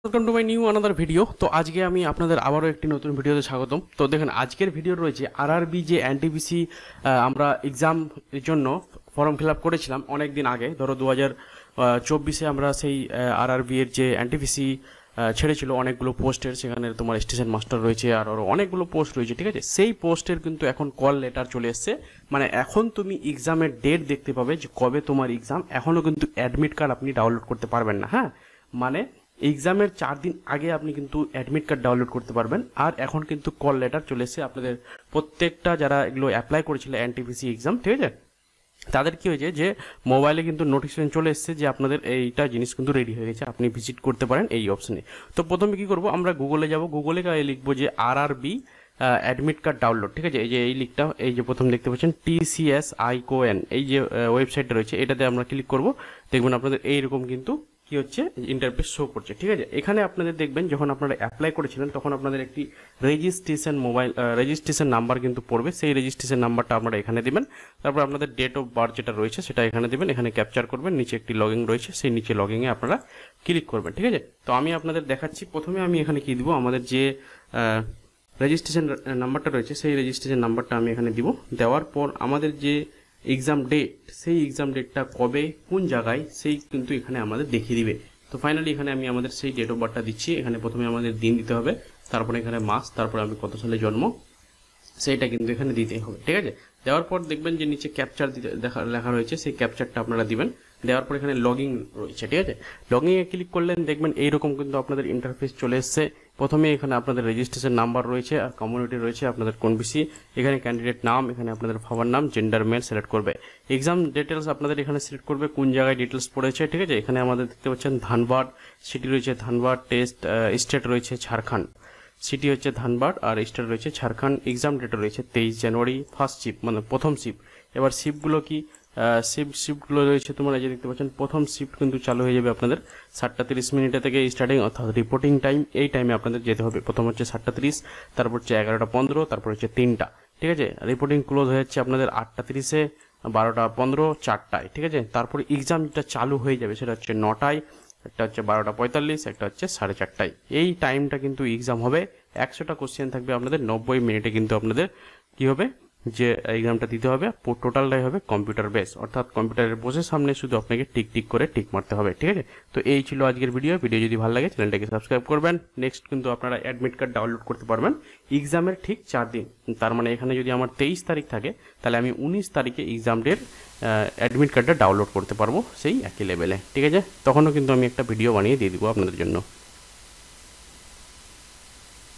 Welcome to my new another video. তো আজকে আমি আপনাদের আবারও একটি নতুন ভিডিওতে স্বাগতম। তো দেখেন আজকের ভিডিও রয়েছে আরআরবি যে এনটিপিসি আমরা এক্সামের জন্য ফর্ম ফিল আপ করেছিলাম অনেক দিন আগে, ধরো 2024-এ আমরা সেই আরআরবি এর যে এনটিপিসি ছেড়েছিল অনেকগুলো পোস্টের, সেখানে তোমার স্টেশন মাস্টার রয়েছে আর আরও অনেকগুলো পোস্ট রয়েছে, ঠিক আছে। সেই পোস্টের কিন্তু এখন কল লেটার চলে এসছে, মানে এখন তুমি এক্সামের ডেট দেখতে পাবে যে কবে তোমার এক্সাম। এখনও কিন্তু অ্যাডমিট কার্ড আপনি ডাউনলোড করতে পারবেন না, হ্যাঁ, মানে এক্সামের 4 দিন আগে আপনি কিন্তু অ্যাডমিট কার্ড ডাউনলোড করতে পারবেন। আর এখন কিন্তু কল লেটার চলে এসেছে আপনাদের প্রত্যেকটা যারা এগুলো অ্যাপ্লাই করেছিল এনটিপিসি এক্সাম, ঠিক আছে, তাদের কি হয়েছে যে মোবাইলে কিন্তু নোটিফিকেশন চলে এসেছে যে আপনাদের এইটা জিনিস কিন্তু রেডি হয়ে গেছে, আপনি ভিজিট করতে পারেন এই অপশনে। তো প্রথমে কি করব, আমরা গুগলে যাব, গুগলে লিখবো যে আরআরবি অ্যাডমিট কার্ড ডাউনলোড, ঠিক আছে। এই যে এই লিঙ্কটা, এই যে প্রথম দেখতে পাচ্ছেন TCSICON, এই যে ওয়েবসাইটটা রয়েছে, এটাতে আমরা ক্লিক করব। দেখবেন আপনাদের এইরকম কিন্তু কি হচ্ছে ইন্টারফেস শো করছে, ঠিক আছে। এখানে আপনাদের দেখবেন যখন আপনারা অ্যাপ্লাই করেছিলেন তখন আপনাদের একটি রেজিস্ট্রেশন নাম্বার কিন্তু পড়বে, সেই রেজিস্ট্রেশন নাম্বারটা আপনারা এখানে দিবেন। তারপর আপনাদের ডেট অফ বার্থ যেটা রয়েছে সেটা এখানে দিবেন, এখানে ক্যাপচার করবেন, নিচে একটি লগইন রয়েছে, সেই নিচে লগইনে আপনারা ক্লিক করবেন, ঠিক আছে। তো আমি আপনাদের দেখাচ্ছি, প্রথমে আমি এখানে কি দিব, আমাদের যে রেজিস্ট্রেশন নাম্বারটা রয়েছে সেই রেজিস্ট্রেশন নাম্বারটা আমি এখানে দিব। দেওয়ার পর আমাদের যে এক্সাম ডেট, সেই এক্সাম ডেটটা কবে কোন জায়গায় সেই কিন্তু এখানে আমাদের দেখিয়ে দিবে। তো ফাইনালি এখানে আমি আমাদের সেই ডেট অফ বার্থটা দিচ্ছি। এখানে প্রথমে আমাদের দিন দিতে হবে, তারপরে এখানে মাস, তারপরে আমি কত সালে জন্ম সেইটা কিন্তু এখানে দিতে হবে, ঠিক আছে। দেওয়ার পর দেখবেন যে নিচে ক্যাপচার দিতে লেখা রয়েছে, সেই ক্যাপচারটা আপনারা দিবেন। দেওয়ার পর এখানে লগইন রয়েছে, ঠিক আছে। লগইনে ক্লিক করলেন, দেখবেন এইরকম কিন্তু আপনাদের ইন্টারফেস চলে এসছে। প্রথমে এখানে আপনাদের রেজিস্ট্রেশন নাম্বার রয়েছে আর কমিউনিটি রয়েছে, আপনাদের কোন বিসি, এখানে ক্যান্ডিডেট নাম, এখানে আপনাদের ফাদার নাম, জেন্ডার মেল সিলেক্ট করবে। এক্সাম ডিটেলস আপনাদের এখানে সিলেক্ট করবে কোন জায়গায় ডিটেলস পড়েছে, ঠিক আছে। এখানে আমাদের দেখতে পাচ্ছেন ধানবাদ সিটি রয়েছে, ধানবাদ টেস্ট স্টেট রয়েছে ঝাড়খণ্ড, সিটি হচ্ছে ধানবাদ আর স্টেট রয়েছে ঝাড়খণ্ড। এক্সাম ডেট রয়েছে 23 জানুয়ারি, ফার্স্ট শিফট মানে প্রথম শিফট। এবার শিফটগুলো কি, শিফটগুলো রয়েছে তোমরা যে দেখতে পাচ্ছেন, প্রথম শিফট কিন্তু চালু হয়ে যাবে আপনাদের 7:30 থেকে স্টার্টিং, অর্থাৎ রিপোর্টিং টাইম, এই টাইমে আপনাদের যেতে হবে। প্রথম হচ্ছে 7:30, তারপর হচ্ছে 11:15, তারপর হচ্ছে 3টা, ঠিক আছে। রিপোর্টিং ক্লোজ হয়ে যাচ্ছে আপনাদের 8:30, 12:15, 4টায়, ঠিক আছে। তারপর এক্সাম যেটা চালু হয়ে যাবে সেটা হচ্ছে 9টায়, একটা হচ্ছে 12:45, একটা হচ্ছে 4:30টায়। এই টাইমটা কিন্তু এক্সাম হবে। 100টা কোশ্চেন থাকবে আপনাদের, 90 মিনিটে কিন্তু আপনাদের কি হবে যে এক্সামটা দিতে হবে। টোটালটাই হবে কম্পিউটার বেস, অর্থাৎ কম্পিউটারের বসে সামনে শুধু আপনাকে টিক টিক করে টিক মারতে হবে, ঠিক আছে। তো এই ছিল আজকের ভিডিও যদি ভালো লাগে চ্যানেলটাকে সাবস্ক্রাইব করবেন। নেক্সট কিন্তু আপনারা অ্যাডমিট কার্ড ডাউনলোড করতে পারবেন এক্সামের ঠিক 4 দিন। তার মানে এখানে যদি আমার 23 তারিখ থাকে, তাহলে আমি 19 তারিখে এক্সাম ডেট অ্যাডমিট কার্ডটা ডাউনলোড করতে পারবো সেই একই লেভেলে, ঠিক আছে। তখনও কিন্তু আমি একটা ভিডিও বানিয়ে দিয়ে দিব আপনাদের জন্য।